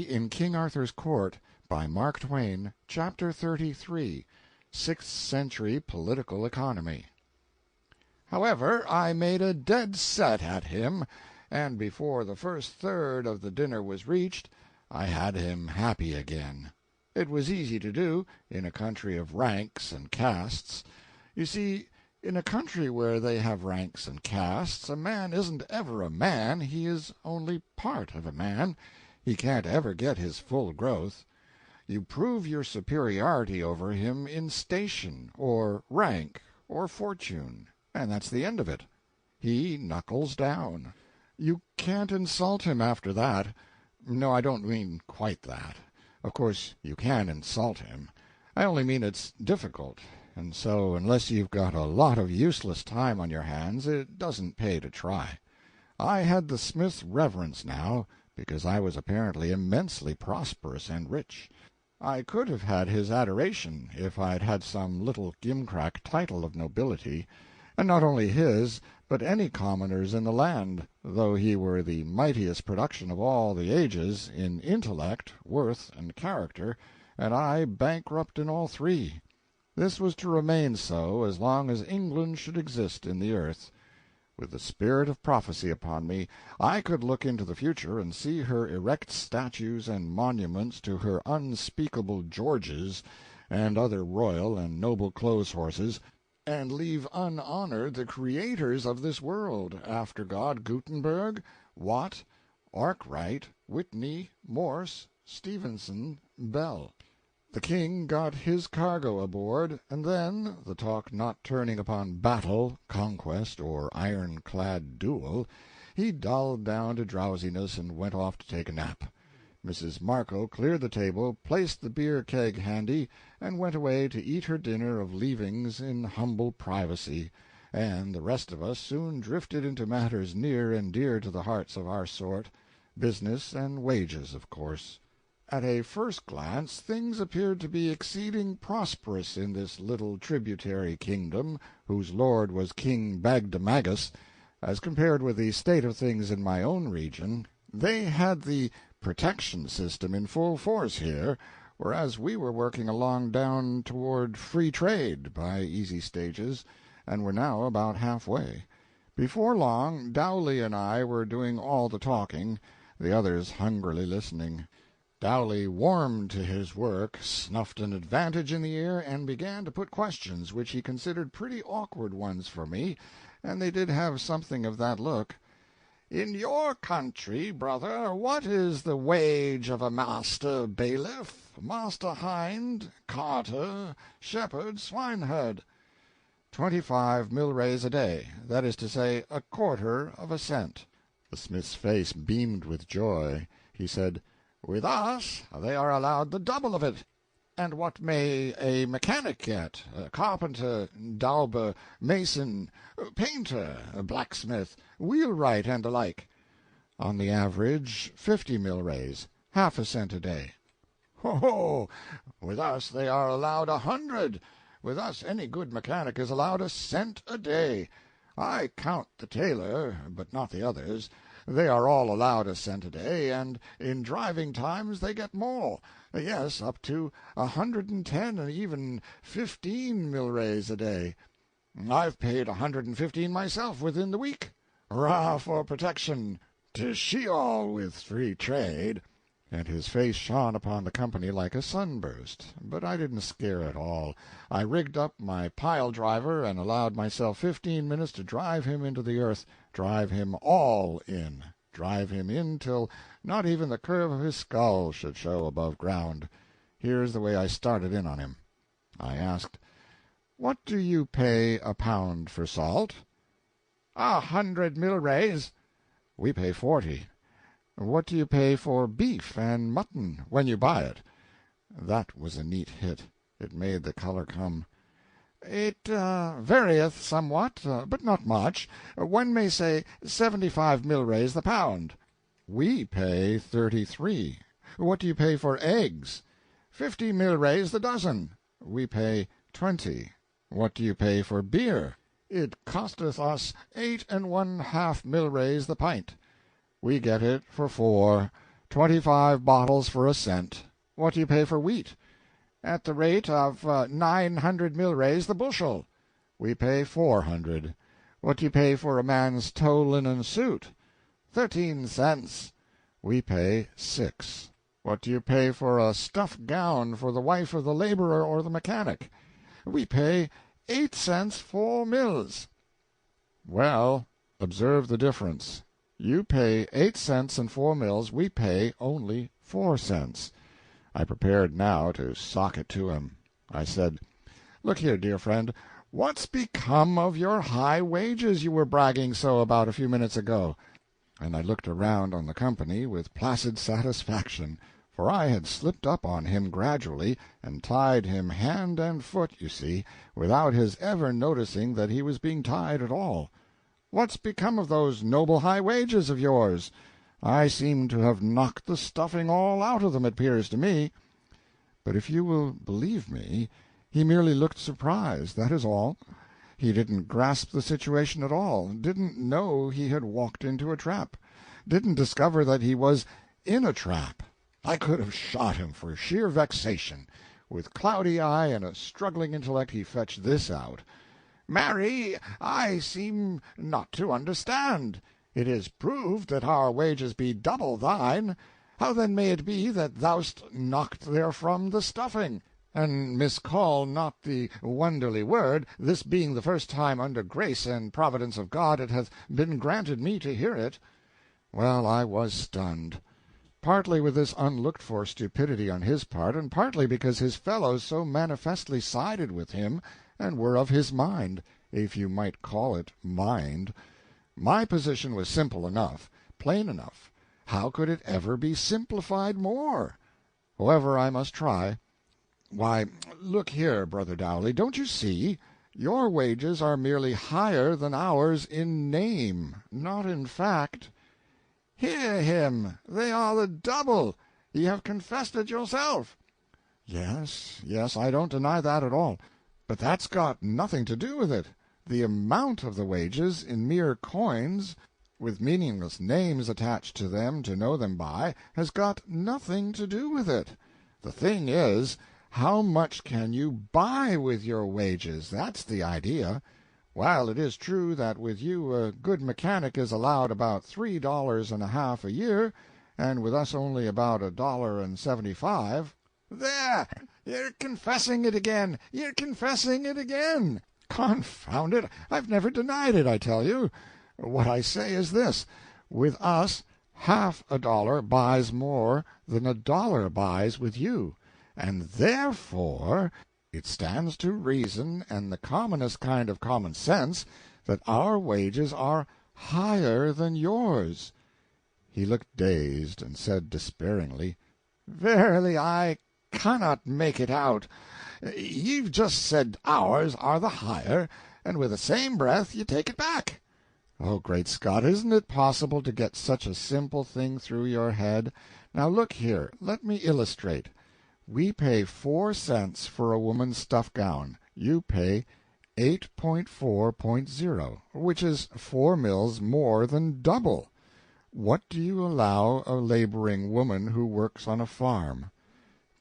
in King Arthur's Court, by Mark Twain, Chapter 33, Sixth Century Political Economy. However, I made a dead set at him, and before the first third of the dinner was reached, I had him happy again. It was easy to do, in a country of ranks and castes. You see, in a country where they have ranks and castes, a man isn't ever a man, he is only part of a man. He can't ever get his full growth. You prove your superiority over him in station, or rank, or fortune, and that's the end of it. He knuckles down. You can't insult him after that. No, I don't mean quite that. Of course, you can insult him. I only mean it's difficult, and so unless you've got a lot of useless time on your hands, it doesn't pay to try. I had the Smith's reverence now, because I was apparently immensely prosperous and rich. I could have had his adoration if I'd had some little gimcrack title of nobility, and not only his, but any commoner's in the land, though he were the mightiest production of all the ages, in intellect, worth, and character, and I bankrupt in all three. This was to remain so as long as England should exist in the earth. With the spirit of prophecy upon me, I could look into the future and see her erect statues and monuments to her unspeakable Georges and other royal and noble clothes horses, and leave unhonored the creators of this world, after God, Gutenberg, Watt, Arkwright, Whitney, Morse, Stephenson, Bell. The king got his cargo aboard, and then, the talk not turning upon battle, conquest, or iron-clad duel, he dulled down to drowsiness and went off to take a nap. Mrs. Marco cleared the table, placed the beer-keg handy, and went away to eat her dinner of leavings in humble privacy, and the rest of us soon drifted into matters near and dear to the hearts of our sort, business and wages, of course. At a first glance things appeared to be exceeding prosperous in this little tributary kingdom, whose lord was King Bagdemagus, as compared with the state of things in my own region. They had the protection system in full force here, whereas we were working along down toward free trade by easy stages, and were now about halfway. Before long, Dowley and I were doing all the talking, the others hungrily listening. Dowley warmed to his work, snuffed an advantage in the air, and began to put questions which he considered pretty awkward ones for me, and they did have something of that look. "In your country, brother, what is the wage of a master bailiff, master hind, carter, shepherd, swineherd?" 25 milrays a day, that is to say, a quarter of a cent. The smith's face beamed with joy. He said, "With us they are allowed the double of it." "And what may a mechanic get? A carpenter, dauber, mason, painter, blacksmith, wheelwright, and the like?" "On the average, 50 milrays, half a cent a day." "Ho! With us they are allowed 100. With us any good mechanic is allowed a cent a day. I count the tailor, but not the others. They are all allowed a cent a day, and in driving times they get more. Yes, up to 110 and even 15 milrays a day. I've paid 115 myself within the week. Hurrah for protection! To Sheol with free trade!" And his face shone upon the company like a sunburst. But I didn't scare at all. I rigged up my pile-driver and allowed myself 15 minutes to drive him into the earth, drive him all in, drive him in till not even the curve of his skull should show above ground. Here's the way I started in on him. I asked, "What do you pay a pound for salt?" 100 milrays. "We pay 40. What do you pay for beef and mutton when you buy it?" That was a neat hit. It made the color come. "It varieth somewhat, but not much. One may say 75 milrays the pound." "We pay 33. What do you pay for eggs?" 50 milrays the dozen." "We pay 20. What do you pay for beer?" "It costeth us 8 1/2 milrays the pint." "We get it for 4. 25 bottles for a cent. What do you pay for wheat? At the rate of 900 milrays the bushel. We pay 400. What do you pay for a man's tow linen suit? 13 cents. We pay 6. What do you pay for a stuff gown for the wife of the laborer or the mechanic? We pay 8 cents 4 mills. Well, observe the difference. You pay 8 cents and 4 mills, we pay only 4 cents. I prepared now to sock it to him. I said, "Look here, dear friend, what's become of your high wages you were bragging so about a few minutes ago?" And I looked around on the company with placid satisfaction, for I had slipped up on him gradually and tied him hand and foot, you see, without his ever noticing that he was being tied at all. "What's become of those noble high wages of yours? I seem to have knocked the stuffing all out of them, it appears to me." But if you will believe me, he merely looked surprised, that is all. He didn't grasp the situation at all, didn't know he had walked into a trap, didn't discover that he was in a trap. I could have shot him for sheer vexation. With cloudy eye and a struggling intellect he fetched this out. "Marry, I seem not to understand. It is proved that our wages be double thine. How then may it be that thou'st knocked therefrom the stuffing? And miscall not the wonderly word, this being the first time under grace and providence of God it hath been granted me to hear it." Well, I was stunned, partly with this unlooked-for stupidity on his part, and partly because his fellows so manifestly sided with him and were of his mind, if you might call it mind. My position was simple enough, plain enough. How could it ever be simplified more? However, I must try. "Why, look here, Brother Dowley, don't you see? Your wages are merely higher than ours in name, not in fact." "Hear him! They are the double. Ye have confessed it yourself." Yes, I don't deny that at all. But that's got nothing to do with it. The amount of the wages, in mere coins, with meaningless names attached to them to know them by, has got nothing to do with it. The thing is, how much can you buy with your wages? That's the idea. While it is true that with you a good mechanic is allowed about $3.50 a year, and with us only about $1.75. "There! You're confessing it again! You're confessing it again!" "Confound it, I've never denied it, I tell you. What I say is this: with us half a dollar buys more than a dollar buys with you, and therefore it stands to reason and the commonest kind of common sense that our wages are higher than yours." He looked dazed, and said despairingly, "Verily, I cannot make it out. Ye've just said ours are the higher, and with the same breath ye take it back." Oh, great Scott, isn't it possible to get such a simple thing through your head? Now look here, let me illustrate. We pay 4 cents for a woman's stuff gown. You pay 8.4.0, which is 4 mills more than double. What do you allow a laboring woman who works on a farm?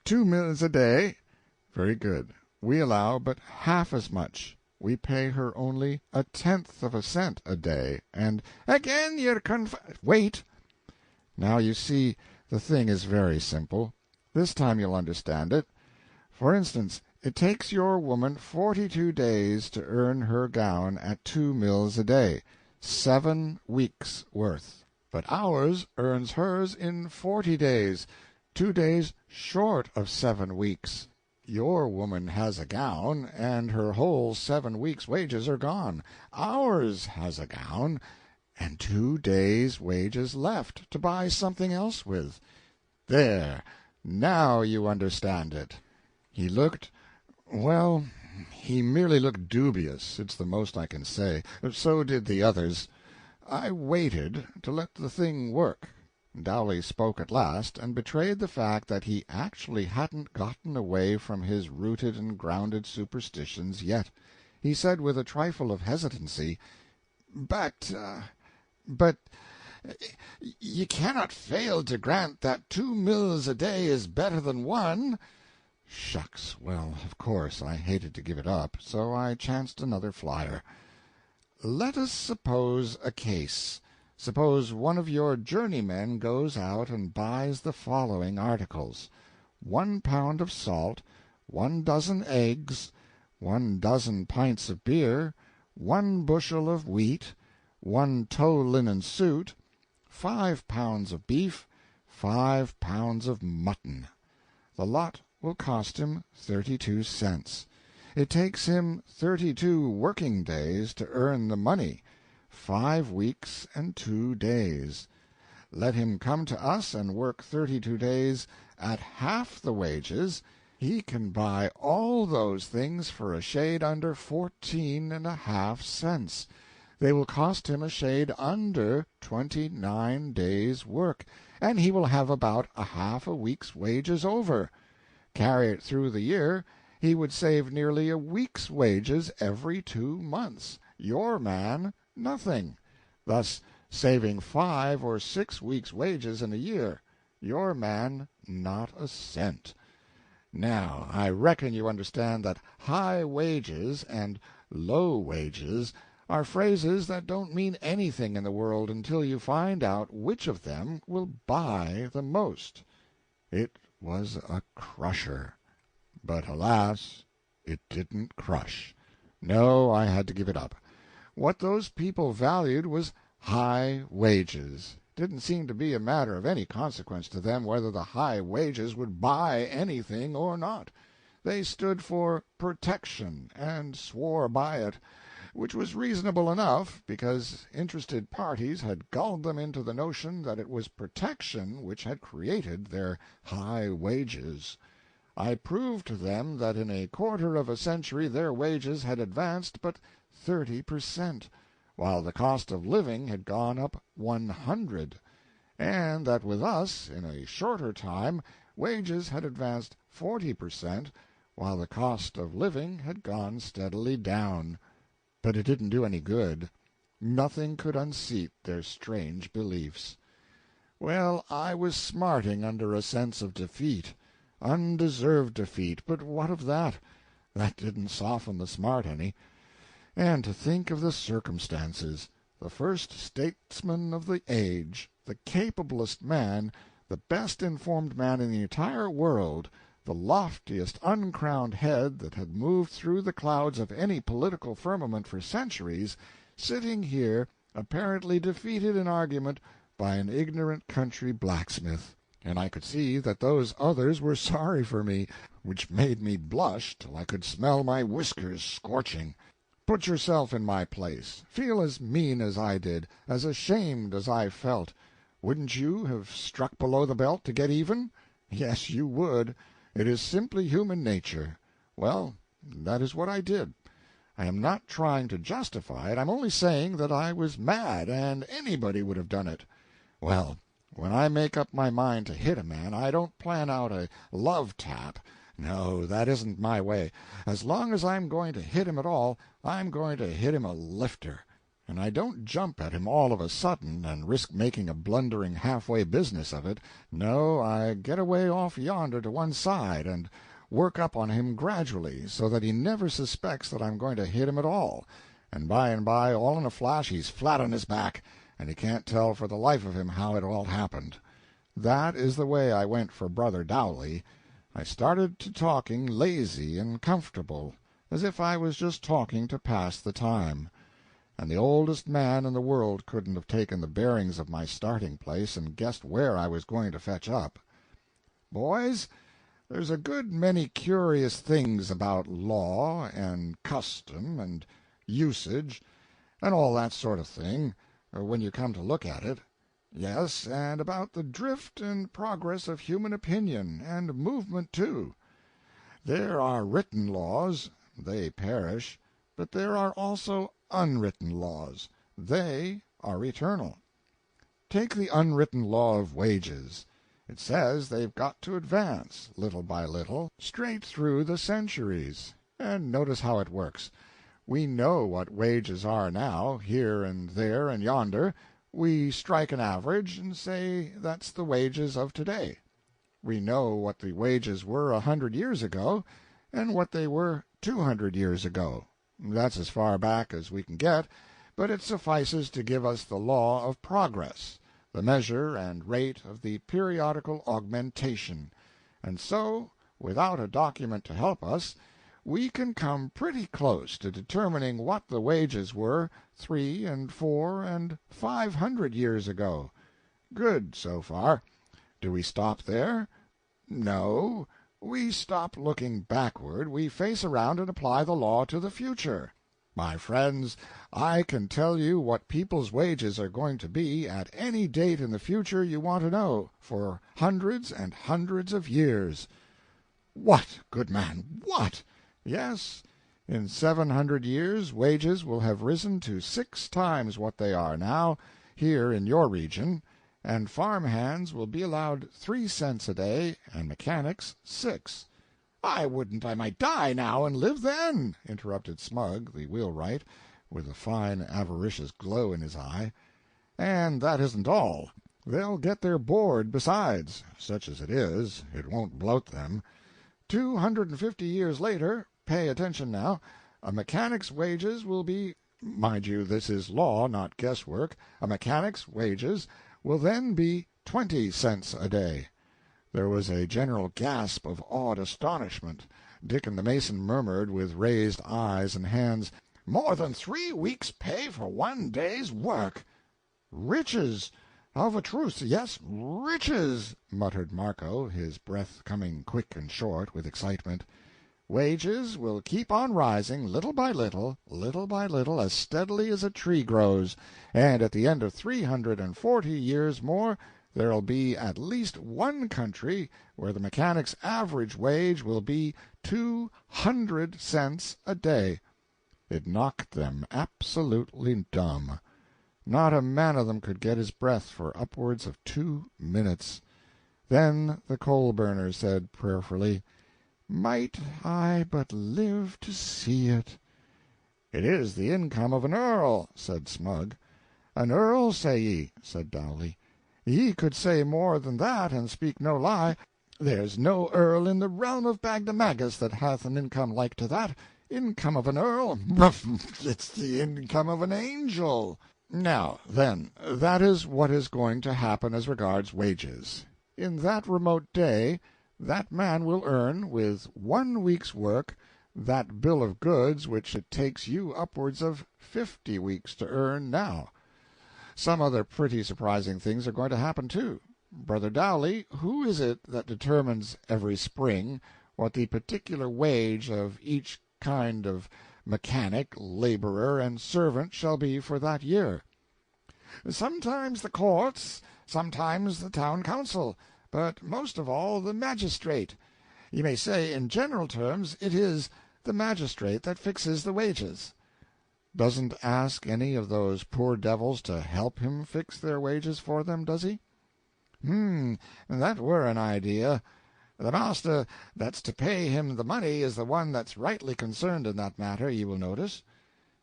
2 mills a day. Very good. We allow but half as much. We pay her only 1/10 of a cent a day, and— "Again you're Wait! Now you see the thing is very simple. This time you'll understand it. For instance, it takes your woman 42 days to earn her gown at 2 mills a day, 7 weeks' worth. But ours earns hers in 40 days, 2 days short of 7 weeks. Your woman has a gown, and her whole 7 weeks' wages are gone. Ours has a gown, and 2 days' wages left to buy something else with. There, now you understand it." He looked— well, he merely looked dubious, it's the most I can say. So did the others. I waited to let the thing work. Dowley spoke at last, and betrayed the fact that he actually hadn't gotten away from his rooted and grounded superstitions yet. He said with a trifle of hesitancy, But Ye cannot fail to grant that 2 mills a day is better than one." Shucks! Well, of course, I hated to give it up, so I chanced another flyer. "Let us suppose a case. Suppose one of your journeymen goes out and buys the following articles: 1 pound of salt, 1 dozen eggs, 1 dozen pints of beer, 1 bushel of wheat, 1 tow linen suit, 5 pounds of beef, 5 pounds of mutton. The lot will cost him 32 cents. It takes him 32 working days to earn the money, 5 weeks and 2 days. Let him come to us and work 32 days at half the wages. He can buy all those things for a shade under 14½ cents. They will cost him a shade under 29 days' work, and he will have about a half a week's wages over. Carry it through the year, he would save nearly a week's wages every 2 months. Your man, nothing. Thus saving 5 or 6 weeks' wages in a year. Your man, not a cent. Now, I reckon you understand that high wages and low wages are phrases that don't mean anything in the world until you find out which of them will buy the most. It was a crusher. But alas, it didn't crush. No, I had to give it up. What those people valued was high wages. Didn't seem to be a matter of any consequence to them whether the high wages would buy anything or not. They stood for protection, and swore by it, which was reasonable enough, because interested parties had gulled them into the notion that it was protection which had created their high wages. I proved to them that in a quarter of a century their wages had advanced but 30%, while the cost of living had gone up 100, and that with us, in a shorter time, wages had advanced 40%, while the cost of living had gone steadily down. But it didn't do any good. Nothing could unseat their strange beliefs. Well, I was smarting under a sense of defeat. Undeserved defeat, but what of that? That didn't soften the smart any. And to think of the circumstances. The first statesman of the age, the capablest man, the best informed man in the entire world, the loftiest uncrowned head that had moved through the clouds of any political firmament for centuries, sitting here apparently defeated in argument by an ignorant country blacksmith. And I could see that those others were sorry for me, which made me blush till I could smell my whiskers scorching. Put yourself in my place. Feel as mean as I did, as ashamed as I felt. Wouldn't you have struck below the belt to get even? Yes, you would. It is simply human nature. Well, that is what I did. I am not trying to justify it. I'm only saying that I was mad, and anybody would have done it. Well, when I make up my mind to hit a man, I don't plan out a love tap. No, that isn't my way. As long as I'm going to hit him at all, I'm going to hit him a lifter. And I don't jump at him all of a sudden and risk making a blundering halfway business of it. No, I get away off yonder to one side and work up on him gradually, so that he never suspects that I'm going to hit him at all. And by, all in a flash, he's flat on his back, and he can't tell for the life of him how it all happened. That is the way I went for Brother Dowley. I started to talking lazy and comfortable, as if I was just talking to pass the time. And the oldest man in the world couldn't have taken the bearings of my starting place and guessed where I was going to fetch up. Boys, there's a good many curious things about law and custom and usage and all that sort of thing, when you come to look at it. Yes, and about the drift and progress of human opinion, and movement, too. There are written laws. They perish. But there are also unwritten laws. They are eternal. Take the unwritten law of wages. It says they've got to advance, little by little, straight through the centuries. And notice how it works. We know what wages are now, here and there and yonder. We strike an average and say that's the wages of today. We know what the wages were 100 years ago and what they were 200 years ago. That's as far back as we can get, but it suffices to give us the law of progress, the measure and rate of the periodical augmentation, and so, without a document to help us, we can come pretty close to determining what the wages were 300 and 400 and 500 years ago. Good, so far. Do we stop there? No. We stop looking backward, we face around and apply the law to the future. My friends, I can tell you what people's wages are going to be at any date in the future you want to know, for hundreds and hundreds of years. What, good man, what? Yes, in 700 years wages will have risen to 6 times what they are now, here in your region, and farm hands will be allowed 3 cents a day, and mechanics 6. I wouldn't I might die now and live then, interrupted Smug, the wheelwright, with a fine avaricious glow in his eye. And that isn't all. They'll get their board besides. Such as it is, it won't bloat them. 250 years later, pay attention now, a mechanic's wages will be, mind you, this is law, not guesswork, a mechanic's wages will then be 20 cents a day. There was a general gasp of awed astonishment. Dick and the Mason murmured, with raised eyes and hands, "More than 3 weeks' pay for 1 day's work!" "Riches! Of a truth, yes, riches!" muttered Marco, his breath coming quick and short with excitement. "Wages will keep on rising, little by little, as steadily as a tree grows, and at the end of 340 years more there'll be at least one country where the mechanic's average wage will be 200 cents a day." It knocked them absolutely dumb. Not a man of them could get his breath for upwards of 2 minutes. Then the coal-burner said prayerfully, "Might I but live to see it!" "It is the income of an earl," said Smug. "An earl, say ye?" said Dowley. "Ye could say more than that, and speak no lie. There's no earl in the realm of Bagdemagus that hath an income like to that. Income of an earl? It's the income of an angel." Now, then, that is what is going to happen as regards wages. In that remote day, that man will earn, with 1 week's work, that bill of goods which it takes you upwards of 50 weeks to earn now. Some other pretty surprising things are going to happen, too. Brother Dowley, who is it that determines every spring what the particular wage of each kind of mechanic, laborer, and servant shall be for that year? "Sometimes the courts, sometimes the town council, but most of all the magistrate. You may say, in general terms, it is the magistrate that fixes the wages." "Doesn't ask any of those poor devils to help him fix their wages for them, does he?" That were an idea. The master that's to pay him the money is the one that's rightly concerned in that matter, ye will notice."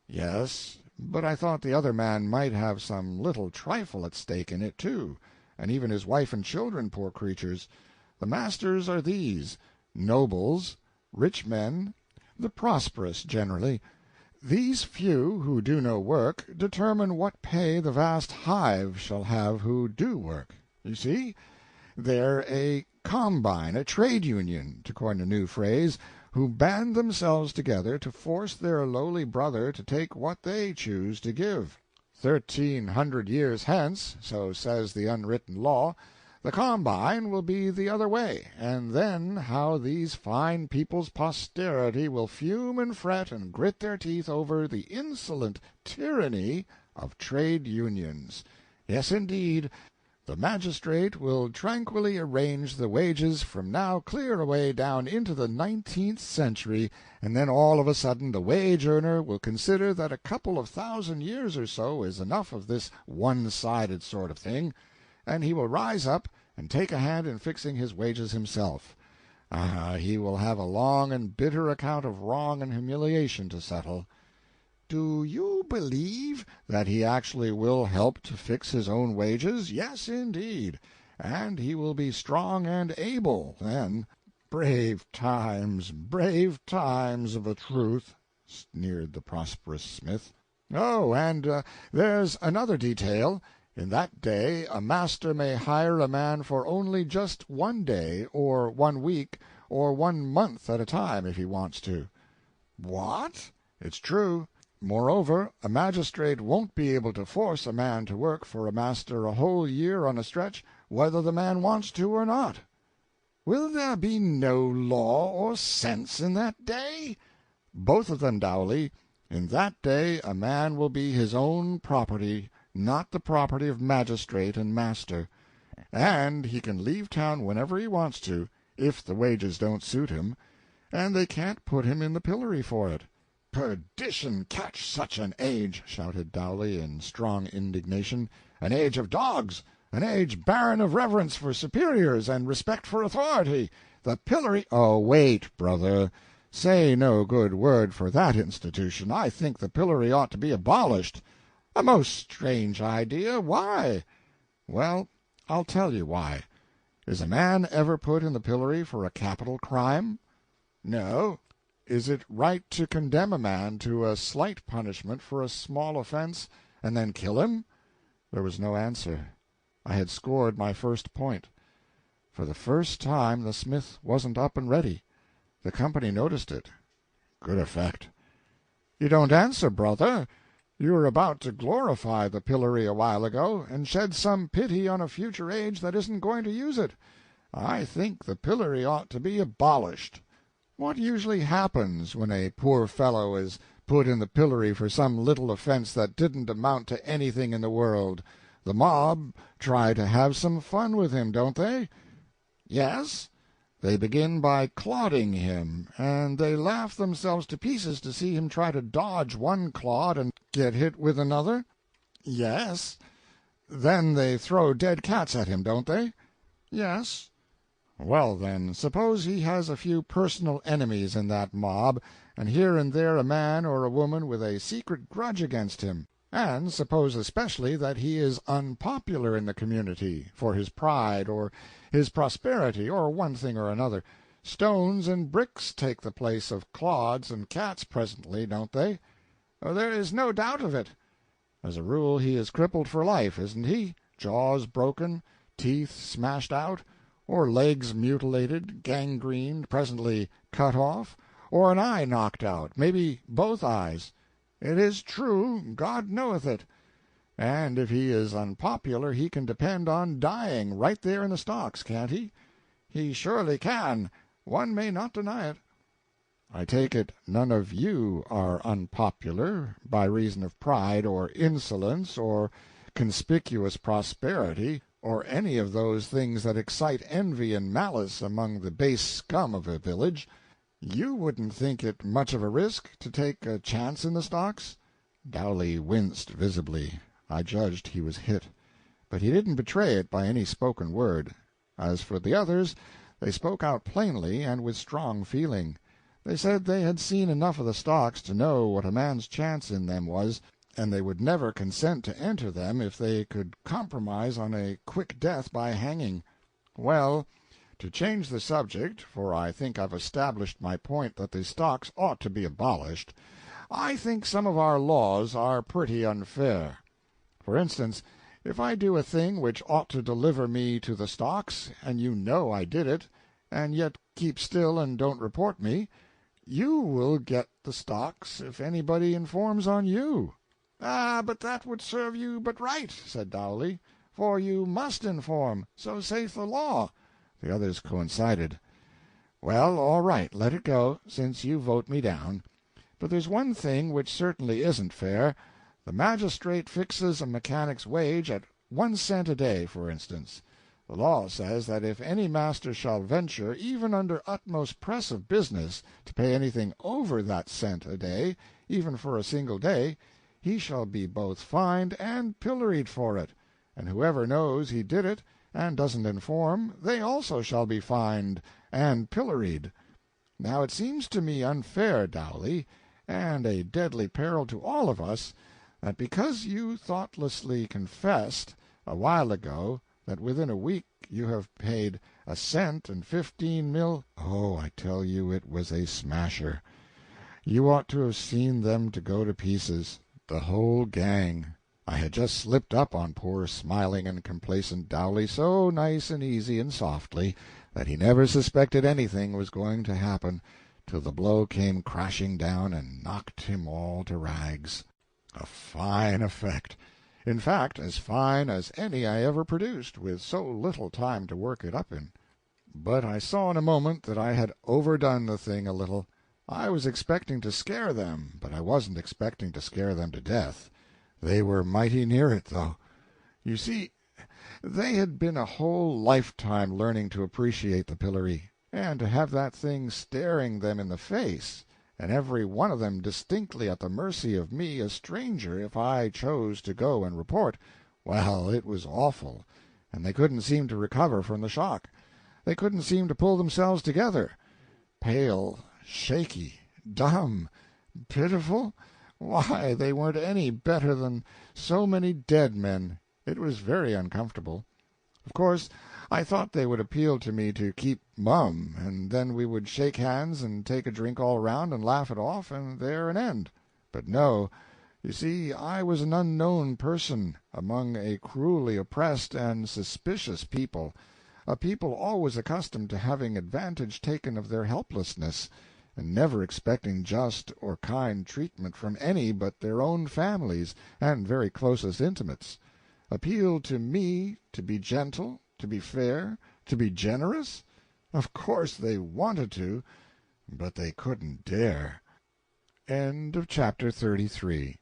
"Yes, but I thought the other man might have some little trifle at stake in it, too, and even his wife and children, poor creatures. The masters are these: nobles, rich men, the prosperous generally. These few, who do no work, determine what pay the vast hive shall have who do work. You see, they're a combine, a trade union, to coin a new phrase, who band themselves together to force their lowly brother to take what they choose to give. 1,300 years hence, so says the unwritten law, the combine will be the other way, and then how these fine people's posterity will fume and fret and grit their teeth over the insolent tyranny of trade unions. Yes, indeed, the magistrate will tranquilly arrange the wages from now clear away down into the 19th century, and then all of a sudden the wage-earner will consider that a couple of 1,000 years or so is enough of this one-sided sort of thing, and he will rise up and take a hand in fixing his wages himself. He will have a long and bitter account of wrong and humiliation to settle. Do you believe that he actually will help to fix his own wages? Yes, indeed. And he will be strong and able, then. Brave times of a truth, sneered the prosperous smith. Oh, and there's another detail. In that day a master may hire a man for only just 1 day, or 1 week, or 1 month at a time, if he wants to. What? It's true. Moreover, a magistrate won't be able to force a man to work for a master a whole year on a stretch, whether the man wants to or not. Will there be no law or sense in that day? Both of them, Dowley. In that day a man will be his own property, not the property of magistrate and master. And he can leave town whenever he wants to, if the wages don't suit him, and they can't put him in the pillory for it. Perdition catch such an age! Shouted Dowley in strong indignation. An age of dogs! An age barren of reverence for superiors and respect for authority. The pillory— Oh, wait, brother. Say no good word for that institution. I think the pillory ought to be abolished. A most strange idea. Why? Well, I'll tell you why. Is a man ever put in the pillory for a capital crime? No. Is it right to condemn a man to a slight punishment for a small offense, and then kill him? There was no answer. I had scored my first point. For the first time the smith wasn't up and ready. The company noticed it. Good effect. You don't answer, brother. You were about to glorify the pillory a while ago, and shed some pity on a future age that isn't going to use it. I think the pillory ought to be abolished. What usually happens when a poor fellow is put in the pillory for some little offense that didn't amount to anything in the world? The mob try to have some fun with him, don't they? Yes. They begin by clodding him, and they laugh themselves to pieces to see him try to dodge one clod and get hit with another? Yes. Then they throw dead cats at him, don't they? Yes. Well, then, suppose he has a few personal enemies in that mob, and here and there a man or a woman with a secret grudge against him. And suppose especially that he is unpopular in the community, for his pride or his prosperity, or one thing or another. Stones and bricks take the place of clods and cats presently, don't they? There is no doubt of it. As a rule he is crippled for life, isn't he? Jaws broken, teeth smashed out, or legs mutilated, gangrened, presently cut off, or an eye knocked out, maybe both eyes. It is true, God knoweth it. And if he is unpopular he can depend on dying right there in the stocks, can't he? He surely can. One may not deny it. I take it none of you are unpopular by reason of pride or insolence or conspicuous prosperity, or any of those things that excite envy and malice among the base scum of a village. You wouldn't think it much of a risk to take a chance in the stocks? Dowley winced visibly. I judged he was hit. But he didn't betray it by any spoken word. As for the others, they spoke out plainly and with strong feeling. They said they had seen enough of the stocks to know what a man's chance in them was, and they would never consent to enter them if they could compromise on a quick death by hanging. Well, to change the subject, for I think I've established my point that the stocks ought to be abolished, I think some of our laws are pretty unfair. For instance, if I do a thing which ought to deliver me to the stocks, and you know I did it, and yet keep still and don't report me, you will get the stocks if anybody informs on you. Ah, but that would serve you but right, said Dowley, for you must inform, so saith the law. The others coincided. Well, all right, let it go, since you vote me down. But there's one thing which certainly isn't fair. The magistrate fixes a mechanic's wage at 1 cent a day, for instance. The law says that if any master shall venture, even under utmost press of business, to pay anything over that cent a day, even for a single day, he shall be both fined and pilloried for it, and whoever knows he did it and doesn't inform, they also shall be fined and pilloried. Now it seems to me unfair, Dowley, and a deadly peril to all of us, that because you thoughtlessly confessed a while ago that within a week you have paid a cent and 15 mil. Oh, I tell you it was a smasher. You ought to have seen them to go to pieces, the whole gang. I had just slipped up on poor smiling and complacent Dowley so nice and easy and softly that he never suspected anything was going to happen till the blow came crashing down and knocked him all to rags. A fine effect. In fact, as fine as any I ever produced, with so little time to work it up in. But I saw in a moment that I had overdone the thing a little. I was expecting to scare them, but I wasn't expecting to scare them to death. They were mighty near it, though. You see, they had been a whole lifetime learning to appreciate the pillory, and to have that thing staring them in the face, and every one of them distinctly at the mercy of me, a stranger, if I chose to go and report, well, it was awful, and they couldn't seem to recover from the shock. They couldn't seem to pull themselves together. Pale, shaky, dumb, pitiful? Why, they weren't any better than so many dead men. It was very uncomfortable. Of course, I thought they would appeal to me to keep mum, and then we would shake hands and take a drink all round and laugh it off, and there an end. But no, you see, I was an unknown person among a cruelly oppressed and suspicious people, a people always accustomed to having advantage taken of their helplessness, and never expecting just or kind treatment from any but their own families and very closest intimates. Appeal to me to be gentle, to be fair, to be generous? Of course they wanted to, but they couldn't dare. End of chapter 33.